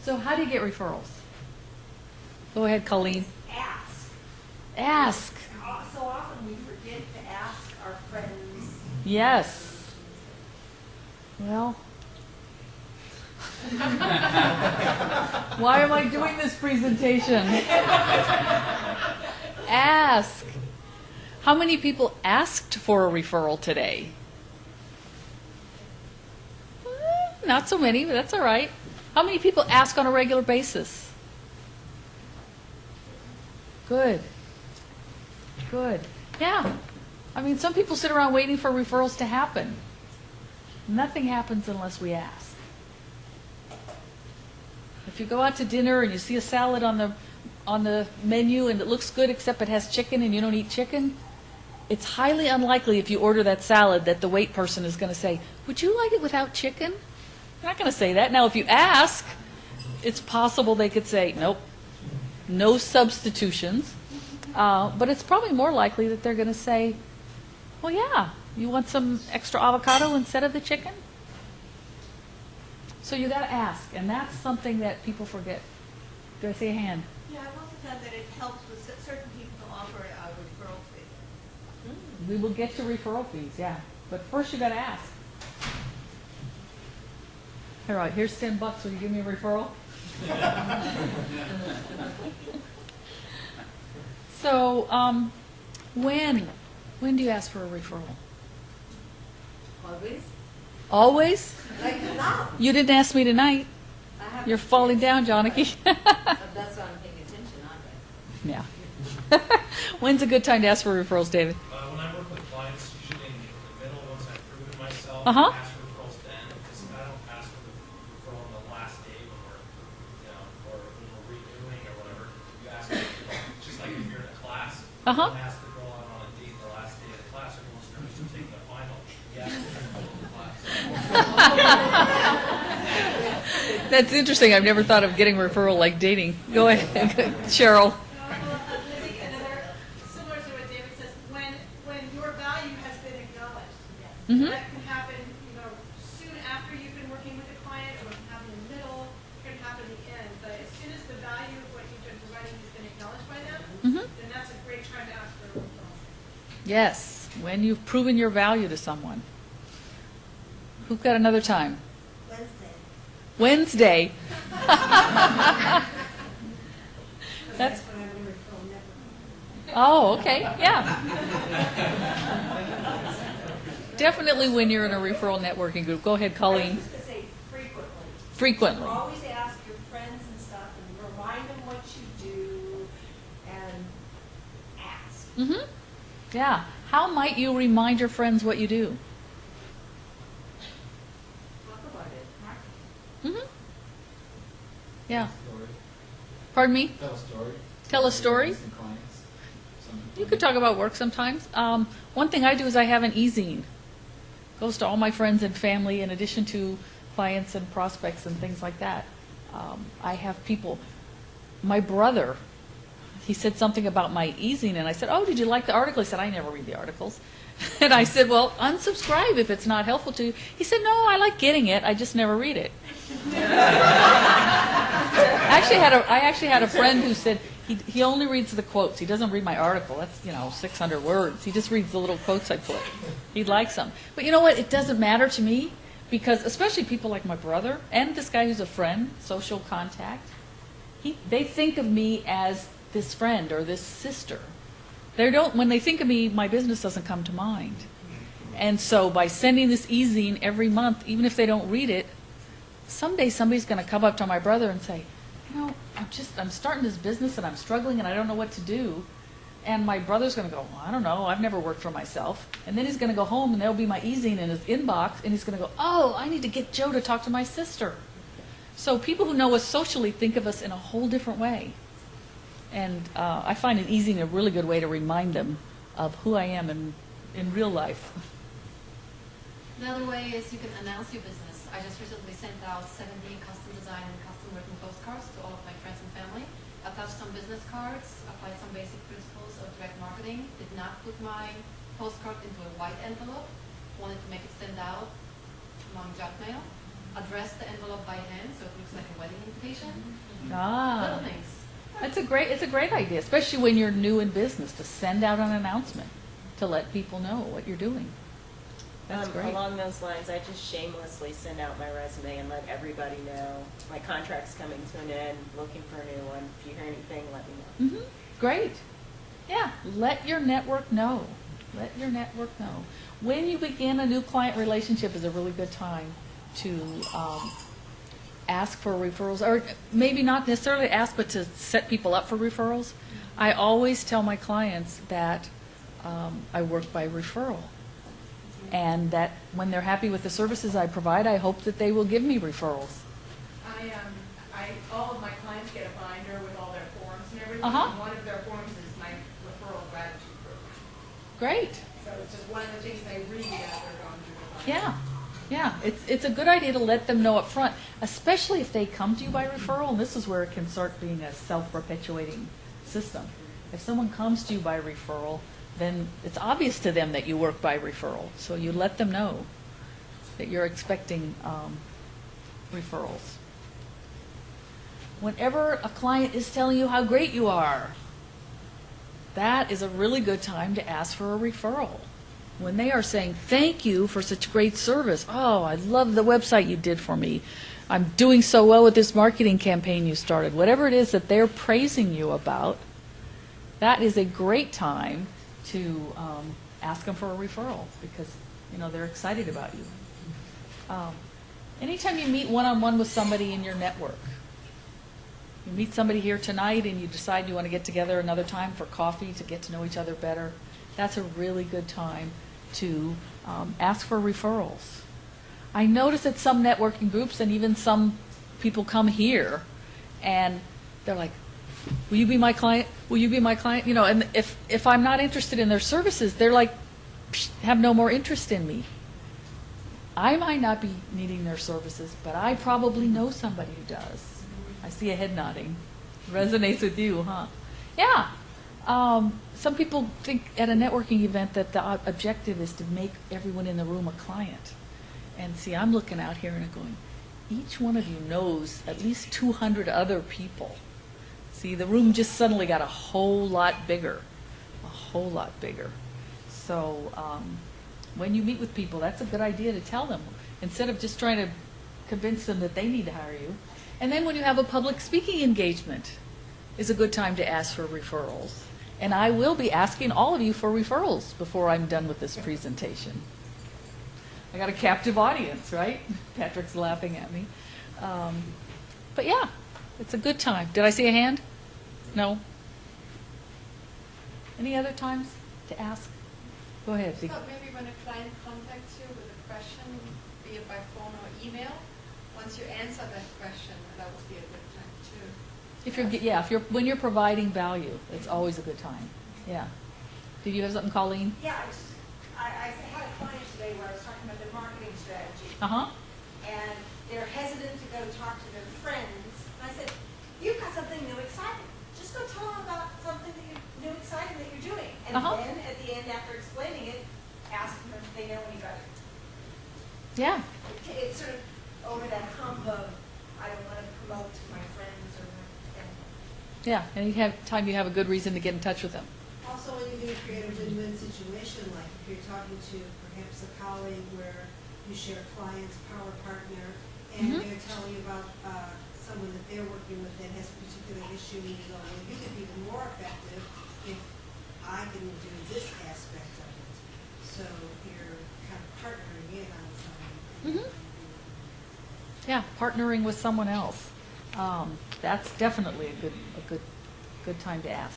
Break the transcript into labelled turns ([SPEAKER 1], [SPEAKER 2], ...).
[SPEAKER 1] So how do you get referrals? Go ahead, Colleen.
[SPEAKER 2] Ask.
[SPEAKER 1] Ask.
[SPEAKER 2] So often we forget to ask our friends.
[SPEAKER 1] Yes. Well, why am I doing this presentation? Ask. How many people asked for a referral today? Not so many, but that's all right. How many people ask on a regular basis? Good. Good. Yeah. I mean, some people sit around waiting for referrals to happen. Nothing happens unless we ask. If you go out to dinner and you see a salad on the menu and it looks good except it has chicken and you don't eat chicken, it's highly unlikely if you order that salad that the wait person is going to say, "Would you like it without chicken?" They're not going to say that. Now, if you ask, it's possible they could say, "Nope, no substitutions." But it's probably more likely that they're going to say, "Well, yeah, you want some extra avocado instead of the chicken?" So you got to ask, and that's something that people forget. Do I see a hand?
[SPEAKER 2] Yeah, I've also found that it helps with certain people to offer a referral fee.
[SPEAKER 1] We will get to referral fees, yeah. But first you got to ask. All right, here's $10. Will you give me a referral? So, when do you ask for a referral?
[SPEAKER 2] Always?
[SPEAKER 1] Always?
[SPEAKER 2] Like now.
[SPEAKER 1] You didn't ask me tonight. You're falling down, Johnny.
[SPEAKER 2] That's why I'm paying attention, aren't I?
[SPEAKER 1] Yeah. When's a good time to ask for referrals, David?
[SPEAKER 3] When I work with clients, usually in the middle, once I've proven myself,
[SPEAKER 1] Uh-huh.
[SPEAKER 3] I ask for referrals then, because I don't ask for the referral on the last day when we're, or when we're renewing or whatever. You ask for, just like if you're in a class,
[SPEAKER 1] Uh-huh.
[SPEAKER 3] you don't ask the girl out on a date the last day of the class, everyone's nervous to take the final. You ask for the middle of the class.
[SPEAKER 1] That's interesting. I've never thought of getting referral like dating. Go ahead, Cheryl.
[SPEAKER 4] I think another, similar to what David says, when your value has been acknowledged.
[SPEAKER 1] Mhm.
[SPEAKER 4] That can happen, soon after you've been working with a client, or it can happen in the middle, it can happen at the end. But as soon as the value of what you've been providing has been acknowledged by them, then that's a great time to ask for a referral.
[SPEAKER 1] Yes, when you've proven your value to someone. Who's got another time?
[SPEAKER 2] Wednesday.
[SPEAKER 1] Wednesday.
[SPEAKER 2] That's when I'm in referral network.
[SPEAKER 1] Oh, okay, yeah. Definitely when you're in a referral networking group. Go ahead,
[SPEAKER 2] I
[SPEAKER 1] Colleen.
[SPEAKER 2] used to say frequently.
[SPEAKER 1] Frequently.
[SPEAKER 2] Always ask your friends and stuff and remind them what you do and ask.
[SPEAKER 1] Mm-hmm. Yeah. How might you remind your friends what you do?
[SPEAKER 2] Talk about it.
[SPEAKER 1] Mm-hmm. Yeah.
[SPEAKER 5] Story.
[SPEAKER 1] Pardon me?
[SPEAKER 5] Tell a story.
[SPEAKER 1] Tell a story?
[SPEAKER 5] Some clients.
[SPEAKER 1] You could talk about work sometimes. One thing I do is I have an e-zine. Goes to all my friends and family in addition to clients and prospects and things like that. I have people. My brother, he said something about my e-zine and I said, "Oh, did you like the article?" He said, "I never read the articles." And I said, "Well, unsubscribe if it's not helpful to you." He said, "No, I like getting it. I just never read it." I actually had a friend who said he only reads the quotes. He doesn't read my article. That's 600 words. He just reads the little quotes I put. He likes them. But you know what? It doesn't matter to me because especially people like my brother and this guy who's a friend, social contact, they think of me as this friend or this sister. When they think of me, my business doesn't come to mind. And so by sending this e-zine every month, even if they don't read it, someday somebody's going to come up to my brother and say, I'm starting this business and I'm struggling and I don't know what to do. And my brother's going to go, "Well, I don't know, I've never worked for myself." And then he's going to go home and there'll be my e-zine in his inbox and he's going to go, "Oh, I need to get Joe to talk to my sister." So people who know us socially think of us in a whole different way. And I find an e-zine a really good way to remind them of who I am in real life.
[SPEAKER 6] Another way is you can announce your business. I just recently sent out 70 custom design and custom written postcards to all of my friends and family. Attached some business cards, applied some basic principles of direct marketing, did not put my postcard into a white envelope, wanted to make it stand out among junk mail. address the envelope by hand so it looks like a wedding invitation.
[SPEAKER 1] Ah.
[SPEAKER 6] Little things.
[SPEAKER 1] It's a great idea, especially when you're new in business, to send out an announcement to let people know what you're doing. That's great.
[SPEAKER 5] Along those lines, I just shamelessly send out my resume and let everybody know my contract's coming to an end, looking for a new one. If you hear anything, let me know.
[SPEAKER 1] Great. Yeah, let your network know. Let your network know. When you begin a new client relationship is a really good time to ask for referrals, or maybe not necessarily ask, but to set people up for referrals. I always tell my clients that I work by referral, and that when they're happy with the services I provide, I hope that they will give me referrals.
[SPEAKER 2] All of my clients get a binder with all their forms and everything.
[SPEAKER 1] Uh-huh.
[SPEAKER 2] And one of their forms is my referral gratitude program.
[SPEAKER 1] Great.
[SPEAKER 2] So it's just one of the things they read as they're going through the binder.
[SPEAKER 1] Yeah, it's a good idea to let them know up front, especially if they come to you by referral, and this is where it can start being a self-perpetuating system. If someone comes to you by referral, then it's obvious to them that you work by referral, so you let them know that you're expecting referrals. Whenever a client is telling you how great you are, that is a really good time to ask for a referral. When they are saying, thank you for such great service. Oh, I love the website you did for me. I'm doing so well with this marketing campaign you started. Whatever it is that they're praising you about, that is a great time to ask them for a referral, because they're excited about you. Anytime you meet one-on-one with somebody in your network, you meet somebody here tonight and you decide you want to get together another time for coffee to get to know each other better, that's a really good time to ask for referrals. I notice at some networking groups, and even some people come here, and they're like, will you be my client? Will you be my client? And if I'm not interested in their services, they're like, have no more interest in me. I might not be needing their services, but I probably know somebody who does. I see a head nodding. Resonates with you, huh? Yeah. Some people think at a networking event that the objective is to make everyone in the room a client. And see, I'm looking out here and I'm going, each one of you knows at least 200 other people. See, the room just suddenly got a whole lot bigger. A whole lot bigger. So when you meet with people, that's a good idea to tell them, instead of just trying to convince them that they need to hire you. And then when you have a public speaking engagement, is a good time to ask for referrals. And I will be asking all of you for referrals before I'm done with this presentation. I got a captive audience, right? Patrick's laughing at me. But yeah, it's a good time. Did I see a hand? No? Any other times to ask? Go ahead, Vicky.
[SPEAKER 4] So maybe when a client contacts you with a question, be it by phone or email, once you answer that question, that would be a good time too.
[SPEAKER 1] When you're providing value, it's always a good time. Yeah. Did you have something, Colleen?
[SPEAKER 2] Yeah, I had a client today where I was talking about their marketing strategy.
[SPEAKER 1] Uh-huh.
[SPEAKER 2] And they're hesitant to go talk to their friends. And I said, you've got something new exciting. Just go tell them about something that new exciting that you're doing. And then at the end, after explaining it, ask them if they know anybody.
[SPEAKER 1] Yeah.
[SPEAKER 2] It's sort of over that hump of, I don't want to promote to my friends or my family.
[SPEAKER 1] Yeah, anytime you have a good reason to get in touch with them.
[SPEAKER 7] Also, when you're going to create a win-win situation, like if you're talking to perhaps a colleague where you share clients, power partner, and they're telling you about someone that they're working with that has a particular issue, and you go, well, you could be even more effective if I can do this aspect of it. So you're kind of partnering in on something.
[SPEAKER 1] Yeah, partnering with someone else. That's definitely a good time to ask.